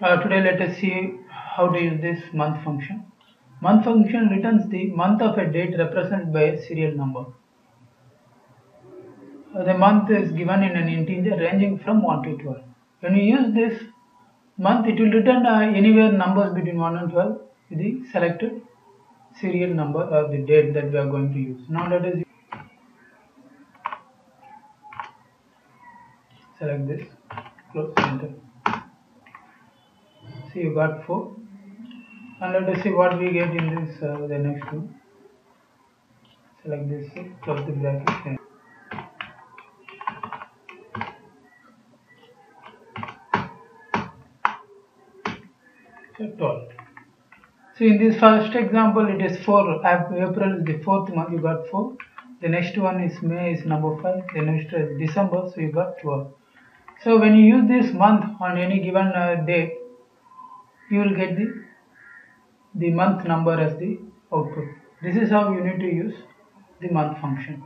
Today let us see how to use this month function. Month function returns the month of a date represented by a serial number. The month is given in an integer ranging from 1 to 12. When you use this month, it will return anywhere numbers between 1 and 12 with the selected serial number or the date that we are going to use. Now let us select this, close, enter. See, you got 4. And let us see what we get in this the next one. Select this, close the bracket. So 12. So in this first example, it is 4. April is the 4th month, you got 4. The next one is May, is number 5. The next is December, so you got 12. So when you use this month on any given date, you will get the month number as the output. This is how you need to use the month function.